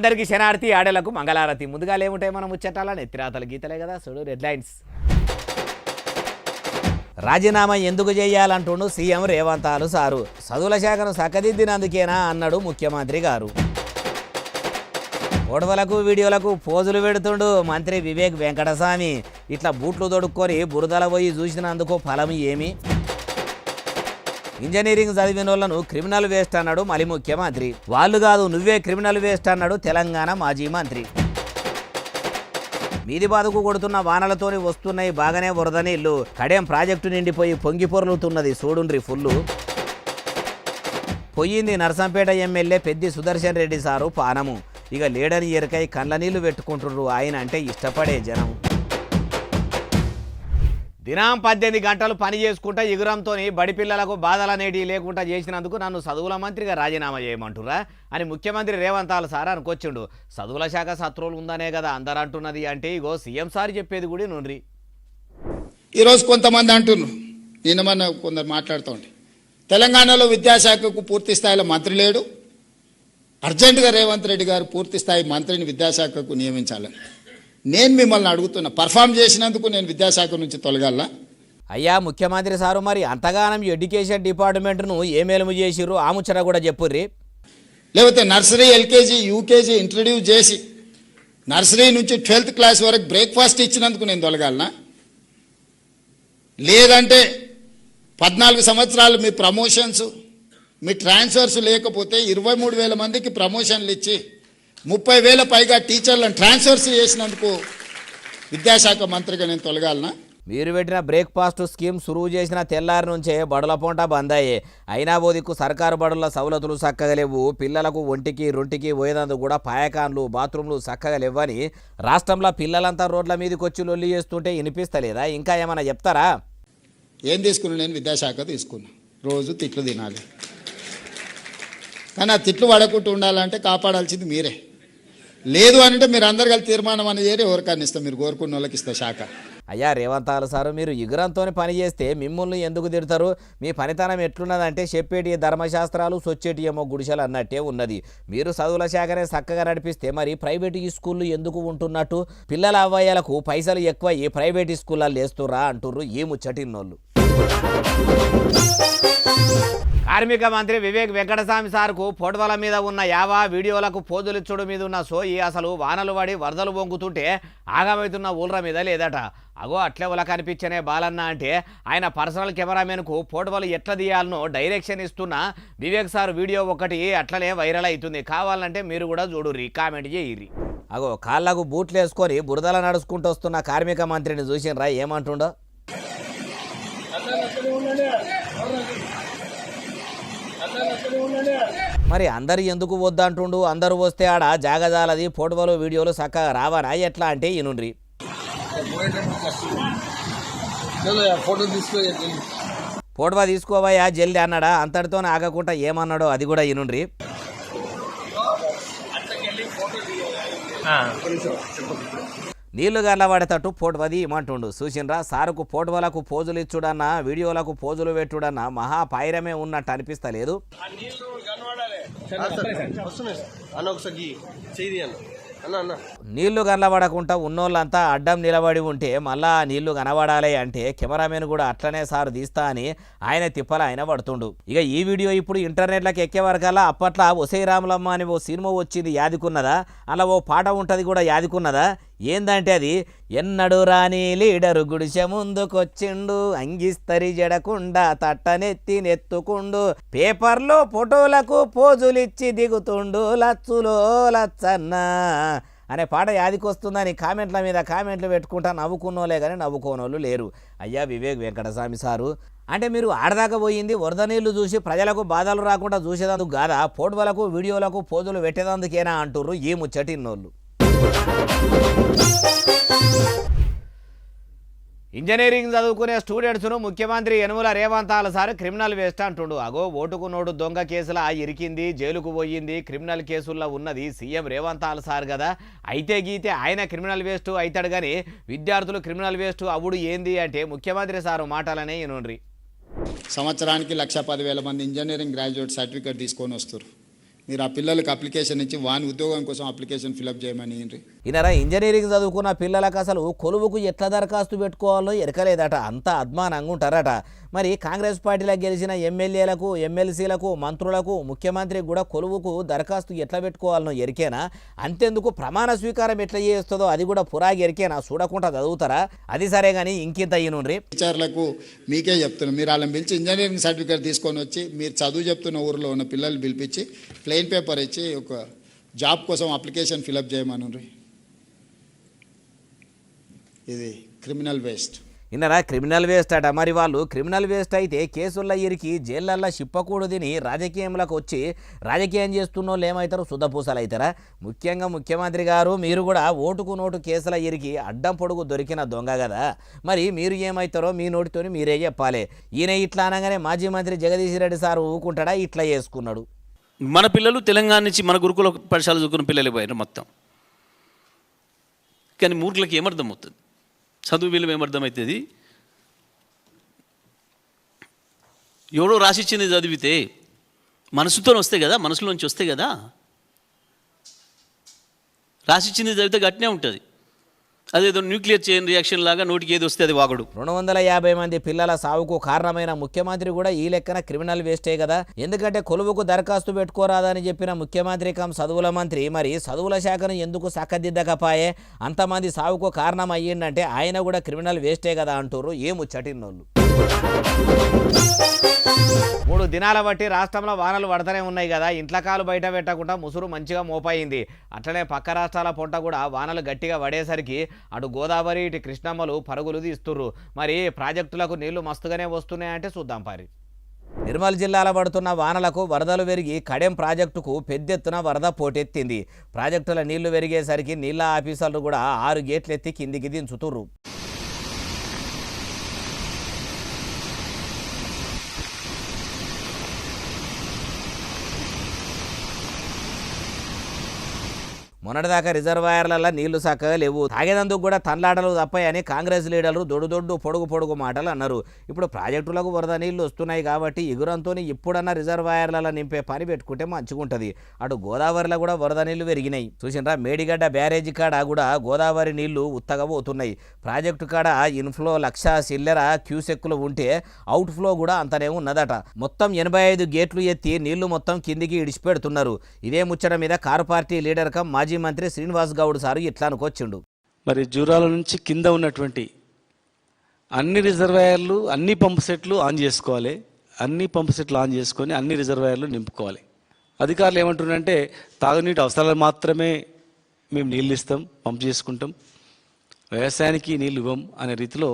అందరికీ శనార్థి ఆడలకు మంగళారతి. ముందుగా ఏముంటాయి మనం ముచ్చటాల నెత్తిరాతలు గీతలే కదా. చూడు హెడ్లైన్స్. రాజీనామా ఎందుకు చేయాలంటుండు సీఎం రేవంత్ సారు. చదువుల శాఖను సక్కదిద్దినందుకేనా అన్నాడు ముఖ్యమంత్రి గారు. ఫోటోలకు వీడియోలకు పోజులు పెడుతుండు మంత్రి వివేక్ వెంకటస్వామి. ఇట్లా బూట్లు తొడుక్కొని బురదల పోయి చూసినందుకు ఫలం ఏమి? ఇంజనీరింగ్ చదివిన వాళ్ళను క్రిమినల్ వేస్ట్ అన్నాడు మళ్ళీ ముఖ్యమంత్రి. వాళ్ళు కాదు నువ్వే క్రిమినల్ వేస్ట్ అన్నాడు తెలంగాణ మాజీ మంత్రి. మీది బాధకు కొడుతున్న వానలతోని వస్తున్నాయి బాగానే వరద నీళ్లు. కడెం ప్రాజెక్టు నిండిపోయి పొంగి పొర్లుతున్నది చూడుండ్రి ఫుల్లు. పోయింది నర్సంపేట ఎమ్మెల్యే పెద్ది సుదర్శన్ రెడ్డి సారు పానము. ఇక లేడని ఎరకై కండ్ల నీళ్లు పెట్టుకుంటుర్రు ఆయన అంటే ఇష్టపడే జనం. దినం 18 గంటలు పని చేసుకుంటా ఎగురంతో బడి పిల్లలకు బాధలనేటి లేకుండా చేసినందుకు నన్ను చదువుల మంత్రిగా రాజీనామా చేయమంటురా అని ముఖ్యమంత్రి రేవంత్ సార్ అనుకొచ్చిండు. చదువుల శాఖ శత్రువులు ఉందనే కదా అందరు అంటున్నది అంటే ఇగో సీఎం సార్ చెప్పేది కూడా నుండ్రి. ఈరోజు కొంతమంది అంటున్నారు, నిన్న మన కొందరు మాట్లాడుతూ ఉంటే తెలంగాణలో విద్యాశాఖకు పూర్తి స్థాయిలో మంత్రి లేడు, అర్జెంటుగా రేవంత్ రెడ్డి గారు పూర్తి స్థాయి మంత్రిని విద్యాశాఖకు నియమించాలని. నేను మిమ్మల్ని అడుగుతున్నా, పర్ఫామ్ చేసినందుకు నేను విద్యాశాఖ నుంచి తొలగాల? అయ్యా ముఖ్యమంత్రి సారు మరి అంతగానం ఎడ్యుకేషన్ డిపార్ట్మెంట్ను ఏమేలుము చేసిర్రు ఆ ముచ్చట కూడా చెప్పుర్రి. లేకపోతే నర్సరీ ఎల్కేజీ యూకేజీ ఇంట్రడ్యూస్ చేసి నర్సరీ నుంచి 12th క్లాస్ వరకు బ్రేక్ఫాస్ట్ ఇచ్చినందుకు నేను తొలగాలనా? లేదంటే 14 సంవత్సరాలు మీ ప్రమోషన్స్ మీ ట్రాన్స్ఫర్స్ లేకపోతే 23,000 మందికి ప్రమోషన్లు ఇచ్చి 30,000 పైగా టీచర్లను ట్రాన్స్ఫర్స్ చేసినందుకు విద్యాశాఖ మంత్రిగా నేను తొలగాలనా? మీరు పెట్టిన బ్రేక్ఫాస్ట్ స్కీమ్ సురువు చేసిన తెల్లారి నుంచే బడుల పొంట బంద్ అయ్యే. అయినా బోదిక్కు సర్కారు బడుల సవలతులు చక్కగా లేవు. పిల్లలకు ఒంటికి రొంటికి పోయేందుకు కూడా పాయకాన్లు బాత్రూమ్లు చక్కగా లేవని రాష్ట్రంలో పిల్లలంతా రోడ్ల మీదకి వచ్చి లొల్లి చేస్తుంటే వినిపిస్తలేదా? ఇంకా ఏమైనా చెప్తారా? ఏం తీసుకున్నా? నేను విద్యాశాఖ తీసుకున్నా. రోజు తిట్లు తినాలి, కానీ ఆ తిట్లు పడకుండా ఉండాలంటే కాపాడాల్సింది మీరే. లేదు అంటే మీరు అందరు కలిసి తీర్మానం అనేది ఎవరికన్నా ఇస్తాం, మీరు కోరుకున్న వాళ్ళకి ఇస్తా శాఖ. అయ్యా రేవంత్ సారు మీరు ఎగురంతో పని చేస్తే మిమ్మల్ని ఎందుకు తిడతారు? మీ పనితనం ఎట్లున్నదంటే చెప్పేటి ధర్మశాస్త్రాలు సొచ్చేటి ఏమో గుడిసెలు అన్నట్టే ఉన్నది. మీరు చదువుల శాఖనే చక్కగా నడిపిస్తే మరి ప్రైవేట్ స్కూళ్ళు ఎందుకు ఉంటున్నట్టు? పిల్లల అవ్వయ్యలకు పైసలు ఎక్కువ ఈ ప్రైవేట్ స్కూళ్ళల్లో వేస్తుర్రా అంటుర్రు ఈ ముచ్చటిన్నోళ్ళు. కార్మిక మంత్రి వివేక్ వెంకటస్వామి సార్కు ఫోటోల మీద ఉన్న యావా వీడియోలకు పోజులిచ్చుడు మీద ఉన్న సోయి అసలు వానలు పడి వరదలు పొంగుతుంటే ఆగమవుతున్న ఊళ్ళ మీద లేదట. అగో అట్లే ఉల కనిపించనే బాలన్న అంటే ఆయన పర్సనల్ కెమెరామెన్కు ఫోటోలు ఎట్లా తీయాలనో డైరెక్షన్ ఇస్తున్న వివేక్ సార్ వీడియో ఒకటి అట్లనే వైరల్ అవుతుంది. కావాలంటే మీరు కూడా చూడుర్రి, కామెంట్ చేయర్రి. అగో కాళ్ళకు బూట్లు వేసుకొని బురదల నడుచుకుంటూ వస్తున్న కార్మిక మంత్రిని చూసినరా ఏమంటుండో? మరి అందరు ఎందుకు వద్దంటుండు? అందరూ వస్తే ఆడ జాగజాలది ఫోటోలు వీడియోలు చక్కగా రావనా ఎట్లా అంటే ఇనుండ్రి. ఫోటో తీసుకోవయ్యా జల్ది అన్నాడా? అంతటితో ఆగకుండా ఏమన్నాడో అది కూడా ఇనుండ్రి. నీళ్లు గర్లవాడేటట్టు ఫోటోది ఇమ్మంటుండు. చూసినరా సారుకు ఫోటోలకు పోజులు ఇచ్చుడన్నా వీడియోలకు పోజులు పెట్టుడన్నా మహా పాయిరమే ఉన్నట్టు అనిపిస్తలేదు. నీళ్లు కనబడకుండా ఉన్నోళ్ళంతా అడ్డం నిలబడి ఉంటే మళ్ళా నీళ్లు కనబడాలి అంటే కెమెరామెన్ కూడా అట్లనే సార్ తీస్తా అని ఆయన తిప్పల ఆయన పడుతుండు. ఇక ఈ వీడియో ఇప్పుడు ఇంటర్నెట్లోకి ఎక్కే వరకల్లా అప్పట్లో ఒసై రాములమ్మ అని ఓ సినిమా వచ్చింది యాదికున్నదా? అలా ఓ పాట ఉంటుంది కూడా యాదికున్నదా? ఏందంటే అది ఎన్నడు రాని లీడరు గుడిసె ముందుకొచ్చిండు, అంగిస్తరి జడకుండా తట్టనెత్తి నెత్తుకుండు, పేపర్లో ఫోటోలకు పోజులిచ్చి దిగుతుండు లచ్చులో లచ్చన్న అనే పాట యాదికొస్తుందని కామెంట్ల మీద కామెంట్లు పెట్టుకుంటా నవ్వుకున్నోలే కానీ నవ్వుకోనోళ్ళు లేరు. అయ్యా వివేక్ వెంకటస్వామి సారు అంటే మీరు ఆడదాకా పోయింది వరద నీళ్లు చూసి ప్రజలకు బాధలు రాకుండా చూసేదందుకు కాదా? ఫోటోలకు వీడియోలకు పోజులు పెట్టేదందుకేనా అంటుర్రు ఈ ముచ్చటిన్నోళ్ళు. ఇంజనీరింగ్ చదువుకునే స్టూడెంట్స్ను ముఖ్యమంత్రి Yanamala Revanth sir criminal waste అంటుండు. అగో ఓటుకు నోటు దొంగ కేసుల ఇరికింది, జైలుకు పోయింది, క్రిమినల్ కేసుల్లో ఉన్నది సీఎం రేవంత్ సార్ కదా. అయితే గీతే ఆయన క్రిమినల్ వేస్ట్ అవుతాడు కానీ విద్యార్థులు క్రిమినల్ వేస్ట్ అవుడు ఏంది అంటే ముఖ్యమంత్రి సారు మాటలనే ఇనుండ్రి. సంవత్సరానికి 1,10,000 మంది ఇంజనీరింగ్ గ్రాడ్యుయేట్ సర్టిఫికేట్ తీసుకొని వస్తారు. మీరు ఆ పిల్లలకు అప్లికేషన్ ఇచ్చి వాని ఉద్యోగం కోసం అప్లికేషన్ ఫిలప్ చేయమని ఈయనరా ఇంజనీరింగ్ చదువుకున్న పిల్లలకు అసలు కొలువుకు ఎట్లా దరఖాస్తు పెట్టుకోవాలో ఎరకలేదట, అంత అద్మానంగా ఉంటారట. మరి కాంగ్రెస్ పార్టీలో గెలిచిన ఎమ్మెల్యేలకు, ఎమ్మెల్సీలకు, మంత్రులకు, ముఖ్యమంత్రికి కూడా కొలువుకు దరఖాస్తు ఎట్లా పెట్టుకోవాలనో ఎరికేనా? అంతెందుకు ప్రమాణ స్వీకారం ఎట్లా చేస్తుందో అది కూడా పురాగి ఎరికేనా? చూడకుండా చదువుతారా? అది సరే కానీ ఇంకింత అయ్యనుండ్రి. టీచర్లకు మీకే చెప్తున్నాను, మీరు వాళ్ళని పిలిచి ఇంజనీరింగ్ సర్టిఫికేట్ తీసుకొని వచ్చి మీరు చదువు చెప్తున్న ఊరిలో ఉన్న పిల్లలు పిలిపించి ప్లెయిన్ పేపర్ ఇచ్చి ఒక జాబ్ కోసం అప్లికేషన్ ఫిలప్ చేయమని. ఇది క్రిమినల్ వేస్ట్. ఇన్నరా క్రిమినల్ వేస్ట్ అట. మరి వాళ్ళు క్రిమినల్ వేస్ట్ అయితే కేసుల్లో ఇరికి జైళ్ళల్లో చిప్పకూడదని రాజకీయంలోకి వచ్చి రాజకీయం చేస్తున్నోళ్ళు ఏమవుతారు? శుద్ధపూసలు అవుతారా? ముఖ్యంగా ముఖ్యమంత్రి గారు మీరు కూడా ఓటుకు నోటు కేసుల ఇరికి అడ్డం పొడుగు దొరికిన దొంగ కదా, మరి మీరు ఏమవుతారో మీ నోటితో మీరే చెప్పాలి. ఈయన ఇట్లా అనగానే మాజీ మంత్రి జగదీష్ రెడ్డి సార్ ఊకుంటాడా? ఇట్లా చేసుకున్నాడు. మన పిల్లలు తెలంగాణ నుంచి మన గురుకుల పాఠశాల చదువుకున్న పిల్లలు పోయారు మొత్తం. కానీ మూర్ఖులకి ఏమర్థమవుతుంది? చదువు విలువ ఏమర్థమవుతుంది? ఎవడో రాసిచ్చింది చదివితే మనసుతో వస్తే కదా, మనసులోంచి వస్తే కదా. రాసిచ్చింది చదివితే గట్టినే ఉంటుంది. అదేదో న్యూక్లియర్ చైన్ రియాక్షన్ లాగా నోటికి ఏది వస్తే అది వాగడు. 250 మంది పిల్లల సావుకు కారణమైన ముఖ్యమంత్రి కూడా ఈ లెక్కన క్రిమినల్ వేస్టే కదా. ఎందుకంటే కొలువుకు దరఖాస్తు పెట్టుకోరాదని చెప్పిన ముఖ్యమంత్రి కం చదువుల మంత్రి మరి చదువుల శాఖను ఎందుకు చక్కదిద్దకపాయే? అంతమంది సావుకు కారణం అయ్యిందంటే ఆయన కూడా క్రిమినల్ వేస్టే కదా అంటారు ఏ ముచ్చటిన్నోళ్ళు. 3 దినాల బట్టి రాష్ట్రంలో వానలు పడతానే ఉన్నాయి కదా. ఇంట్ల కాలు బయట పెట్టకుండా ముసురు మంచిగా మోపాయింది. అట్లనే పక్క రాష్ట్రాల పొంట కూడా వానలు గట్టిగా పడేసరికి అటు గోదావరి ఇటు కృష్ణమ్మలు పరుగులు తీస్తుర్రు. మరి ప్రాజెక్టులకు నీళ్లు మస్తుగానే వస్తున్నాయంటే చూద్దాం పారి. నిర్మల్ జిల్లాలో పడుతున్న వానలకు వరదలు పెరిగి కడెం ప్రాజెక్టుకు పెద్దెత్తున వరద పోటెత్తింది. ప్రాజెక్టుల నీళ్లు పెరిగేసరికి నీళ్ల ఆఫీసర్లు కూడా 6 గేట్లు ఎత్తి కిందికి దించుతుర్రు. మొన్నటిదాకా రిజర్వాయర్లలో నీళ్లు చక్కగా లేవు, తాగేదందుకు కూడా తన్లాటలు తప్పాయని కాంగ్రెస్ లీడర్లు దొడ్డు పొడుగు మాటలు అన్నారు. ఇప్పుడు ప్రాజెక్టులకు వరద నీళ్లు వస్తున్నాయి కాబట్టి ఎగురంతో ఇప్పుడన్నా రిజర్వాయర్లలో నింపే పని పెట్టుకుంటే మంచిగుంటుంది. అటు గోదావరిలో కూడా వరద నీళ్లు పెరిగినాయి. చూసినరా మేడిగడ్డ బ్యారేజీ కాడ కూడా గోదావరి నీళ్లు ఉత్తగా పోతున్నాయి. ప్రాజెక్టు కాడ ఇన్ఫ్లో 1,00,000 చిల్లర క్యూసెక్కులు ఉంటే అవుట్ ఫ్లో కూడా అంతనే ఉన్నదట. మొత్తం 85 గేట్లు ఎత్తి నీళ్లు మొత్తం కిందికి ఇడిచిపెడుతున్నారు. ఇదే ముచ్చట మీద కారు పార్టీ లీడర్ కం మాజీ మంత్రి శ్రీనివాస్ గౌడ్ సారు ఇట్లా అనుకొచ్చిండు. మరి జూరాల నుంచి కింద ఉన్నటువంటి అన్ని రిజర్వాయర్లు, అన్ని పంప్ సెట్లు ఆన్ చేసుకోవాలి. అన్ని పంప్ సెట్లు ఆన్ చేసుకొని అన్ని రిజర్వాయర్లు నింపుకోవాలి. అధికారులు ఏమంటున్నారంటే తాగునీటి అవసరాలు మాత్రమే మేము నీళ్ళు ఇస్తాం, పంప్ చేసుకుంటాం, వ్యవసాయానికి నీళ్ళు ఇవ్వం అనే రీతిలో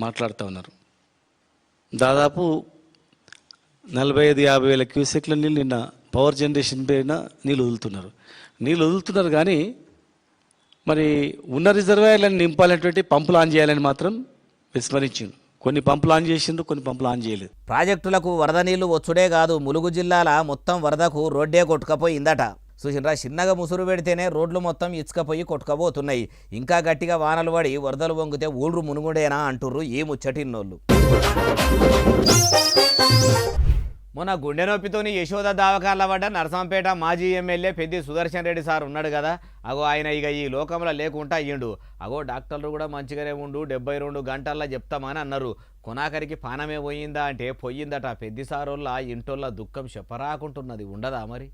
మాట్లాడుతూ ఉన్నారు. దాదాపు 45-50 వేల క్యూసెక్ల నీళ్ళు నిన్న పవర్ జనరేషన్ పైన నీళ్ళు వదులుతున్నారు కానీ మరి ఉన్న రిజర్వాయర్లను నింపాలనేటువంటి పంపులు ఆన్ చేయాలని మాత్రం విస్మరించిండు. కొన్ని పంపులు ఆన్ చేసిండ్రు, కొన్ని పంపులు ఆన్ చేయలేదు. ప్రాజెక్టులకు వరద నీళ్లు వచ్చుడే కాదు, ములుగు జిల్లాల మొత్తం వరదకు రోడ్డే కొట్టుకపోయిందట. చూసినరా చిన్నగా ముసురు పెడితేనే రోడ్లు మొత్తం ఇచ్చుకపోయి కొట్టుకపోతున్నాయి. ఇంకా గట్టిగా వానలు పడి వరదలు వంగితే ఊళ్ళు మునుగుడేనా అంటుర్రు ఈ ముచ్చటిన్నోళ్ళు. మొన్న గుండె నొప్పితోని యశోద దావకాల పడ్డ నరసంపేట మాజీ ఎమ్మెల్యే పెద్ది సుదర్శన్ రెడ్డి సార్ ఉన్నాడు కదా. అగో ఆయన ఇక ఈ లోకంలో లేకుండా అయ్యిండు. అగో డాక్టర్లు కూడా మంచిగానే ఉండు 72 గంటల్లో చెప్తామని అన్నారు. కొనాకరికి పానమే పోయిందా అంటే పోయిందట. పెద్ది సారోళ్ళ ఇంటోళ్ళ దుఃఖం చెప్పరాకుంటున్నది ఉండదా మరి.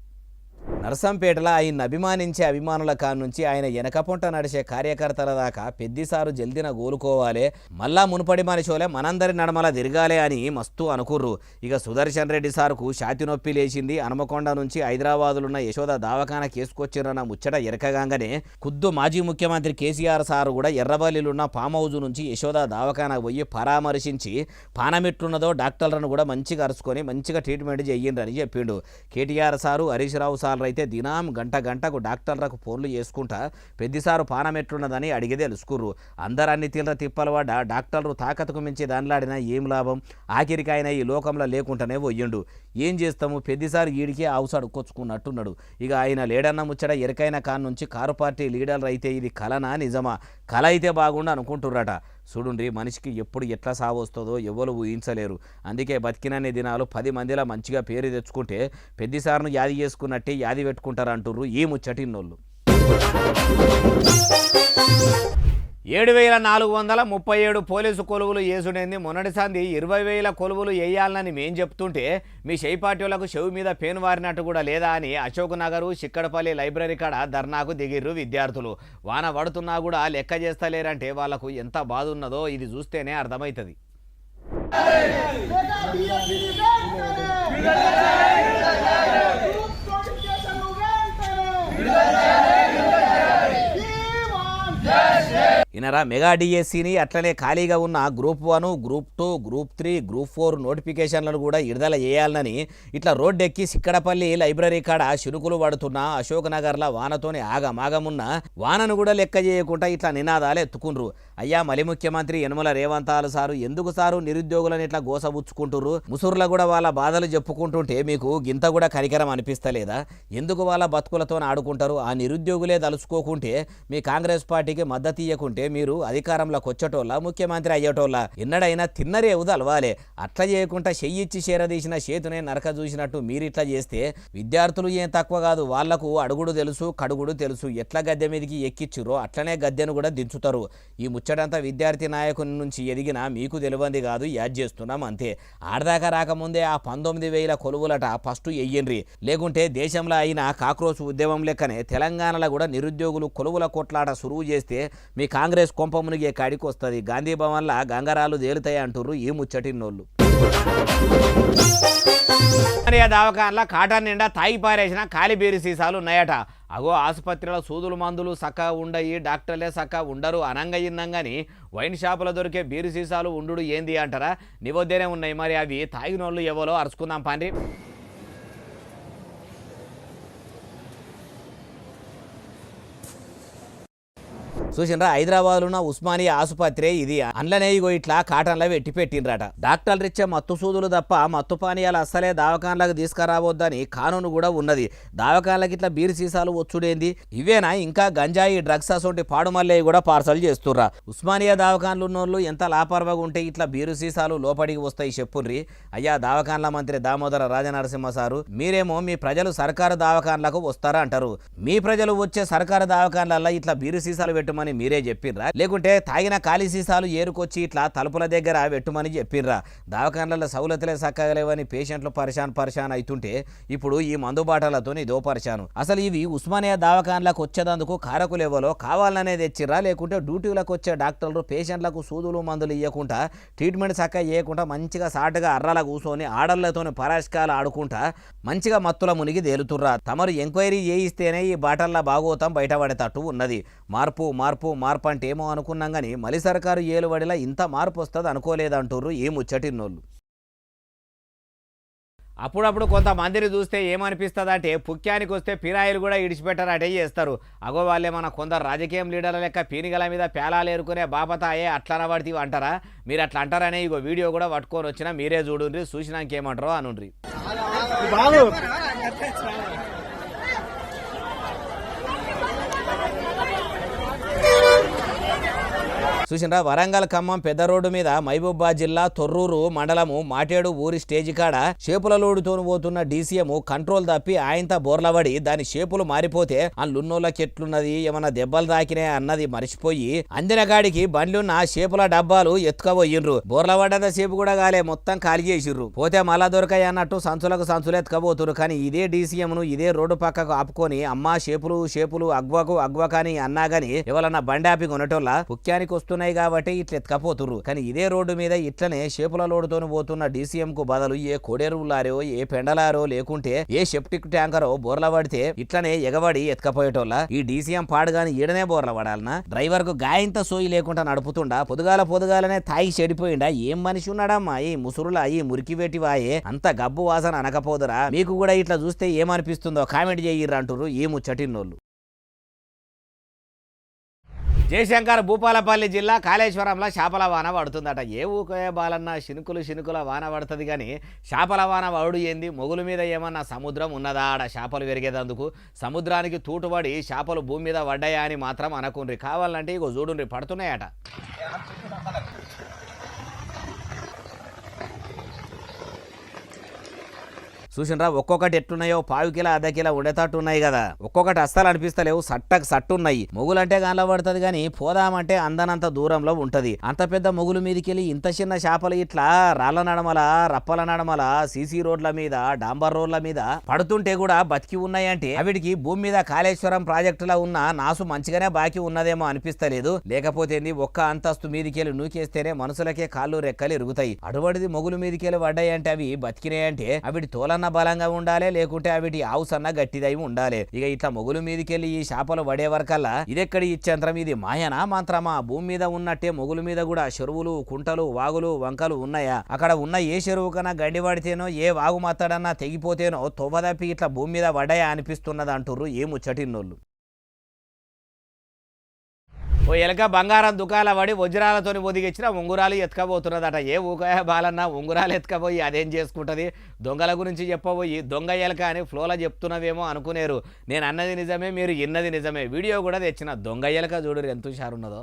నరసంపేటలో ఆయన అభిమానించే అభిమానుల కానుంచి ఆయన వెనకపొంట నడిచే కార్యకర్తల దాకా పెద్దిసారు జల్దిన గోలుకోవాలి, మళ్ళా మునుపడి మనిషోలే మనందరి నడమల తిరగాలి అని మస్తు అనుకుర్రు. ఇక సుదర్శన్ రెడ్డి సార్కు ఛాతి నొప్పి లేచింది. హనుమకొండ నుంచి హైదరాబాదులున్న యశోద దావఖాన కేసుకొచ్చిరన్న ముచ్చట ఎరకగానే ఖుద్దు మాజీ ముఖ్యమంత్రి కేసీఆర్ సారు కూడా ఎర్రబల్లిలున్న ఫామ్ హౌజ్ నుంచి యశోద దావఖానకు పోయి పరామర్శించి పానమెట్లున్నదో డాక్టర్లను కూడా మంచిగా అరుచుకొని మంచిగా ట్రీట్మెంట్ చెయ్యిండ్రని చెప్పిండు. కేటీఆర్ సారు, హరీష్ రావు సార్ అయితే దినం గంటకు డాక్టర్లకు ఫోన్లు చేసుకుంటా పెద్దిసారు పానం ఎట్లున్నదని అడిగి తెలుసుకుర్రు. అందరు అన్ని తీవ్ర తిప్పలు పడ్డ డాక్టర్లు తాకతుకు మించి దానిలాడినా ఏం లాభం, ఆఖరికి ఆయన ఈ లోకంలో లేకుండానే పోయిండు. ఏం చేస్తాము, పెద్దిసారు ఈడికి అవసడు కొచ్చుకున్నట్టున్నాడు. ఇక ఆయన లేడన్న ముచ్చట ఎరకైన కాన్ నుంచి కారు పార్టీ లీడర్లు అయితే ఇది కలనా నిజమా? కల అయితే బాగుండు అనుకుంటుర్రట. చూడుండ్రి మనిషికి ఎప్పుడు ఎట్లా సావు వస్తుందో ఎవరు ఊహించలేరు. అందుకే బతికినన్ని దినాలు 10 మందిలా మంచిగా పేరు తెచ్చుకుంటే పెద్దసార్ను యాది చేసుకున్నట్టే యాది పెట్టుకుంటారు అంటుర్రు ఈ ముచ్చటిన్నోళ్ళు. 7,437 పోలీసు కొలువులు వేసుడైంది. మొన్నటి సంది 20,000 కొలువులు వేయాలని మేం చెప్తుంటే మీ షైపార్టీలకు చెవి మీద పేను వారినట్టు కూడా లేదా అని అశోక్ నగరు చిక్కడపల్లి లైబ్రరీ కాడ ధర్నాకు దిగిర్రు విద్యార్థులు. వాన పడుతున్నా కూడా లెక్క చేస్తలేరంటే వాళ్లకు ఎంత బాధ ఉన్నదో ఇది చూస్తేనే అర్థమవుతుంది. ఇనరా మెగా డిఎస్సిని అట్లనే ఖాళీగా ఉన్న గ్రూప్ 1, గ్రూప్ 2, గ్రూప్ 3, గ్రూప్ 4 నోటిఫికేషన్లను కూడా విడుదల చేయాలని ఇట్లా రోడ్డెక్కి సిక్కడపల్లి లైబ్రరీ కాడ చినుకులు పడుతున్న అశోక్ నగర్ల వానతోని ఆగమాగమున్న వానను కూడా లెక్క చేయకుండా ఇట్లా నినాదాలు ఎత్తుకుండ్రు. అయ్యా మలి ముఖ్యమంత్రి యనమల రేవంతాలు సారు ఎందుకు సారు నిరుద్యోగులను ఇట్లా గోసబుచ్చుకుంటుర్రు? ముసురులో కూడా వాళ్ళ బాధలు చెప్పుకుంటుంటే మీకు గింత కూడా కనికరం అనిపిస్తలేదా? ఎందుకు వాళ్ళ బతుకులతో ఆడుకుంటారు? ఆ నిరుద్యోగులే తలుచుకోకుంటే మీ కాంగ్రెస్ పార్టీకి మద్దతు ఇయ్యకుంటే మీరు అధికారంలోకి వచ్చేటోళ్ళ ముఖ్యమంత్రి అయ్యేటోళ్ళ ఎన్నడైనా తిన్నరేవు తలవాలే. అట్లా చేయకుండా చెయ్యిచ్చి చేరదీసిన చేతునే నరక చూసినట్టు మీరు ఇట్లా చేస్తే విద్యార్థులు ఏం తక్కువ కాదు. వాళ్లకు అడుగుడు తెలుసు కడుగుడు తెలుసు. ఎట్లా గద్దె మీదకి ఎక్కిచ్చిరో అట్లనే గద్దెను కూడా దించుతారు. ఈ ముచ్చటంతా విద్యార్థి నాయకుని నుంచి ఎదిగిన మీకు తెలియంది కాదు, యాద్ చేస్తున్నాం అంతే. ఆడదాకా రాకముందే ఆ 19,000 కొలువులట ఫస్ట్ ఎయ్యండ్రి. లేకుంటే దేశంలో అయిన కాక్రోచ్ ఉద్యమం లెక్కనే తెలంగాణలో కూడా నిరుద్యోగులు కొలువుల కొట్లాట సురువు చేస్తే మీ కాంగ్రెస్ కొంప మునిగే కాడికి వస్తుంది. గాంధీ భవన్లా గంగరాలు తేలుతాయి అంటుర్రు ఈ ముచ్చటిన్నోళ్ళు. దవాఖానలో కాటన్ నిండా తాగి పారేసిన ఖాళీ బీరు సీసాలు ఉన్నాయట. అగో ఆసుపత్రిలో సూదులు మందులు సక్క ఉండయి, డాక్టర్లే సక్క ఉండరు అనంగయిందంగాని వైన్ షాపులో దొరికే బీరు సీసాలు ఉండు ఏంది అంటారా? నివద్దనే ఉన్నాయి. మరి అవి తాగినోళ్ళు ఎవరో అరుచుకుందాం పండి. చూసినరా హైదరాబాద్ ఉన్న ఉస్మానియా ఆసుపత్రి ఇది. అండ్లనే ఇగో ఇట్లా కాటన్లో పెట్టి పెట్టిండ్రట. డాక్టర్లు ఇచ్చే మత్తు సూదులు తప్ప మత్తు పానీయాలు అస్సలే దావకాన్లకు తీసుకురావద్దని కానూను కూడా ఉన్నది. దావకాన్లకి ఇట్లా బీరు సీసాలు వచ్చుడేంది? ఇవేనా ఇంకా గంజాయి డ్రగ్స్ అసోంటి పాడుమల్లే కూడా పార్సల్ చేస్తుర్రా? ఉస్మానియా దావకాన్లు ఉన్నోళ్ళు ఎంత లాపర్వగా ఉంటే ఇట్లా బీరు సీసాలు లోపలికి వస్తాయి చెప్పుర్రి. అయ్యా దావకాన్ల మంత్రి దామోదర రాజనరసింహ సారు, మీరేమో మీ ప్రజలు సర్కారు దావకాన్లకు వస్తారా అంటారు. మీ ప్రజలు వచ్చే సర్కారు దావకాన్లల్లో ఇట్లా బీరు సీసాలు పెట్టుమని మీరే చెప్పిర్రా? లేకుంటే తాగిన ఖాళీ సీసాలు ఏరుకొచ్చి ఇట్లా తలుపుల దగ్గర పెట్టుమని చెప్పిర్రా? దావకాన్లలో సౌలతులే సక్కగలేవని పేషెంట్లు పరిశాన్ అవుతుంటే ఇప్పుడు ఈ మందు బాటలతో ఇదో పరిశాను. అసలు ఇవి ఉస్మానియా దావకాన్లకు వచ్చేదందుకు కారకులు ఎవరో కావాలనే తెచ్చిర్రా? లేకుంటే డ్యూటీలకు వచ్చే డాక్టర్లు పేషెంట్లకు సూదులు మందులు ఇవ్వకుండా ట్రీట్మెంట్ చక్క ఇవ్వకుండా మంచిగా సాటుగా అర్రాల కూర్చొని ఆడళ్లతోని పరాష్కాలు ఆడుకుంటా మంచిగా మత్తుల మునిగి తేలుతుర్రా? తమరు ఎంక్వైరీ చేయిస్తేనే ఈ బాటల్లో భాగోతం బయటపడేటట్టు ఉన్నది. మార్పు అంటే ఏమో అనుకున్నాం కానీ మలి సర్కారు ఏలుబడిలా ఇంత మార్పు వస్తుంది అనుకోలేదంటుర్రు ఈ ముచ్చటిన్నోళ్ళు. అప్పుడప్పుడు కొంతమందిని చూస్తే ఏమనిపిస్తుంది అంటే పుక్యానికి వస్తే పిరాయిలు కూడా ఇడిచిపెట్టారు అటే చేస్తారు. అగో వాళ్ళే మన కొందరు రాజకీయం లీడర్ల లెక్క పీనిగల మీద పేలాలు ఏరుకునే బాపతాయే అట్లా పడితే అంటారా? మీరు అట్లా అంటారనే ఇగో వీడియో కూడా పట్టుకొని వచ్చినా మీరే చూడుండ్రి, చూసినాక ఏమంటారో అనుండ్రి. చూసినరా వరంగల్ ఖమ్మం పెద్ద రోడ్డు మీద మహబూబాబాద్ జిల్లా తొర్రూరు మండలము మాటేడు ఊరి స్టేజి కాడ షేపుల లోడుతో పోతున్న డీసీఎం కంట్రోల్ తప్పి ఆయనతో బోర్లబడి దాని షేపులు మారిపోతే ఆ లున్నోళ్ళకి ఎట్లున్నది ఏమన్నా దెబ్బలు తాకినే అన్నది మరిచిపోయి అందినగాడికి బండ్లున్న షేపుల డబ్బాలు ఎత్తుకపోయిండ్రు. బోర్లబడ్డంత సేపు కూడా కాలే, మొత్తం ఖాళీ చేసిర్రు. పోతే మళ్ళా దొరకాయి అన్నట్టు సంచులకు సంచులు ఎత్తుకపోతురు. కానీ ఇదే డీసీఎంను ఇదే రోడ్డు పక్కకు ఆపుకొని అమ్మా షేపులు అగ్వకాని అన్నా గాని ఎవరన్నా బండి ఆపి కొనటోళ్ళ పుక్యానికి వస్తున్నాయి కాబట్టి ఇట్లా ఎత్తుకపోతుర్రు. కానీ ఇదే రోడ్డు మీద ఇట్లనే షేపుల లోడుతో పోతున్న డీసీఎం కు బదులు ఏ కోడెరువులారో ఏ పెండలారో లేకుంటే ఏ సెప్టిక్ ట్యాంకరో బోర్ల పడితే ఇట్లనే ఎగబడి ఎత్తుకపోయేటోళ్ళ. ఈ డీసీఎం పాడుగాని ఈడనే బోర్ల పడాలనా? డ్రైవర్ కు గాయంత సోయి లేకుండా నడుపుతుండా? పొదుగాలనే తాగి చెడిపోయిండా? ఏం మనిషి ఉన్నాడమ్మా ఈ ముసురులా ఈ మురికి వేటివాయే అంత గబ్బు వాసన అనకపోదురా? మీకు కూడా ఇట్లా చూస్తే ఏమనిపిస్తుందో కామెంట్ చేయిర్రు అంటుర్రు ఈ ముచ్చటిన్నోళ్ళు. జయశంకర్ భూపాలపల్లి జిల్లా కాళేశ్వరంలో చేపల వాన పడుతుందట. ఏ ఊకే బాలన్నా చినుకుల వాన పడుతుంది కానీ చేపల వాన పడు ఏంది? మొగుల మీద ఏమన్నా సముద్రం ఉన్నదా? ఆడ చేపలు పెరిగేదందుకు సముద్రానికి తూటుపడి చేపలు భూమి మీద పడ్డాయా అని మాత్రం అనకుండ్రి. కావాలంటే ఇగో చూడుండ్రి పడుతున్నాయట. చూసినరా ఒక్కొక్కటి ఎట్లున్నాయో పావు కిలో అర్ధ కిలో ఉండేటట్టు ఉన్నాయి కదా, ఒక్కొక్కటి అస్సలు అనిపిస్తలేవు, సట్టకు సట్టు ఉన్నాయి. మొగులంటే గాన్లో పడుతుంది కానీ పోదామంటే అందనంత దూరంలో ఉంటది. అంత పెద్ద మొగులు మీదకెళ్ళి ఇంత చిన్న చేపలు ఇట్లా రాళ్ల నడమల రప్పల నడమల సీసీ రోడ్ల మీద డాంబర్ రోడ్ల మీద పడుతుంటే కూడా బతికి ఉన్నాయంటే అవిడికి భూమి మీద కాళేశ్వరం ప్రాజెక్టులో ఉన్న నాసు మంచిగానే బాకీ ఉన్నదేమో అనిపిస్తలేదు. లేకపోతే ఒక్క అంతస్తు మీదికెళ్ళి నూకేస్తేనే మనుషులకే కాళ్ళు రెక్కలు ఇరుగుతాయి. అడువడిది మొగులు మీదికెళ్ళి పడ్డాయంటే అవి బతికినాయంటే అవిటి తోలన్న బలంగా ఉండాలి, లేకుంటే అవిటి ఆవుసన్న గట్టిదై ఉండాలి. ఇక ఇట్లా మొగులు మీదికెళ్ళి ఈ చేపలు పడే వరకల్లా ఇదెక్కడి ఇచ్చంత్రం, ఇది మాయనా మంత్రమా? భూమి మీద ఉన్నట్టే మొగులు మీద కూడా చెరువులు కుంటలు వాగులు వంకలు ఉన్నాయా? అక్కడ ఉన్న ఏ చెరువు కన్నా గండి పడితేనో ఏ వాగు మత్తడన్నా తెగిపోతేనో తొవ్వదప్పి ఇట్లా భూమి మీద పడ్డాయా అనిపిస్తున్నది అంటుర్రు ఏ ముచ్చటిన్నోళ్ళు. ఓ ఎలక బంగారం దుకాణాల పడి వజ్రాలతోని ఒదిగిచ్చిన ఉంగురాలు ఎత్తుకపోతున్నదట. ఏ ఊకాయ బాలన్నా ఉంగురాలు ఎత్తుకపోయి అదేం చేసుకుంటుంది? దొంగల గురించి చెప్పబోయి దొంగ ఎలక అని ఫ్లోలో చెప్తున్నవేమో అనుకునేరు. నేను అన్నది నిజమే, మీరు ఇన్నది నిజమే. వీడియో కూడా తెచ్చిన. దొంగ ఎలక చూడరు ఎంత హుషారున్నదో.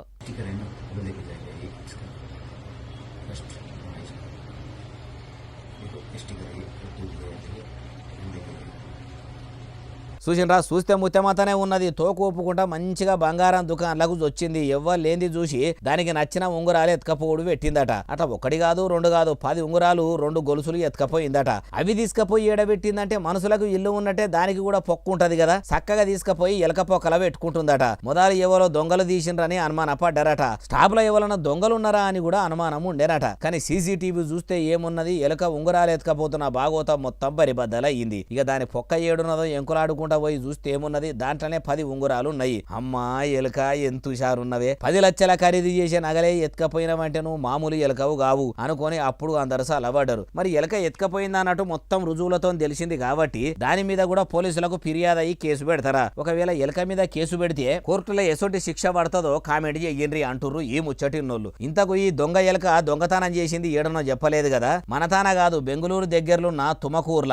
చూసినరా, చూస్తే ముత్తెమతనే ఉన్నది. తోకు ఒప్పుకుంటా మంచిగా బంగారం దుకాణాలకు వచ్చింది. ఎవ్వరు లేనిది చూసి దానికి నచ్చిన ఉంగురాలు ఎత్తుకపోడు పెట్టిందట. అట్లా ఒకటి కాదు 2 కాదు 10 ఉంగురాలు 2 గొలుసులు ఎత్తుకపోయిందట. అవి తీసుకపోయి ఏడబెట్టిందంటే మనుషులకు ఇల్లు ఉన్నట్టే దానికి కూడా పొక్కు ఉంటది కదా, చక్కగా తీసుకపోయి ఎలక పొక్కల పెట్టుకుంటుందట. మొదలు ఎవరో దొంగలు తీసిండ్రని అనుమానపడ్డారట. స్టాప్ లో ఎవరైనా దొంగలు ఉన్నారా అని కూడా అనుమానం ఉండేనట. కానీ సీసీటీవీ చూస్తే ఏమున్నది, ఎలక ఉంగురాలు ఎత్తుకపోతున్న భాగోతం మొత్తం బరిబద్దలయ్యింది. ఇక దాని పొక్క ఏడున్నదో ఎంకులాడుకుంటా పోయి చూస్తే ఏమున్నది, దాంట్లోనే 10 ఉంగురాలు ఉన్నాయి. అమ్మా ఎలుక ఎంత హుషారున్నవే, 10 లక్షల ఖరీదు చేసే నగలే ఎత్తుకపోయినావంటే నువ్వు మామూలు ఎలుకవు కావు అనుకొని అప్పుడు అందరు సలబడ్డారు. మరి ఎలుక ఎత్తుకపోయింది అన్నట్టు మొత్తం రుజువులతో తెలిసింది కాబట్టి దాని మీద కూడా పోలీసులకు ఫిర్యాదు అయ్యి కేసు పెడతారా? ఒకవేళ ఎలుక మీద కేసు పెడితే కోర్టులో ఎసోటి శిక్ష పడుతుందో కామెంట్ చెయ్యండి అంటుర్రు ఈ ముచ్చటిన్నోళ్ళు. ఇంతకు ఈ దొంగ ఎలుక దొంగతనం చేసింది ఏడనో చెప్పలేదు కదా, మనతాన కాదు బెంగళూరు దగ్గరలున్న తుమకూర్ల.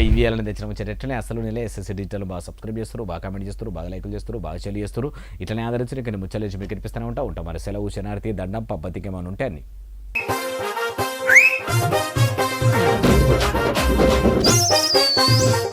ఇవి అలానే తెచ్చిన ముచ్చటనే అసలు నెల ఎస్ఎస్సీ డిజిటల్ బాగా సబ్స్క్రైబ్ చేస్తారు, బాగా కామెంట్ చేస్తారు, బాగా లైకులు చేస్తారు, బాగా షేర్ చేస్తారు. ఇట్లనే ఆదరించి ఇక్కడ ముచ్చలు మీకు కనిపిస్తూనే ఉంటాం. మరి సెలవు శనార్థి దండం పబ్బతికి ఏమైనా ఉంటే అన్ని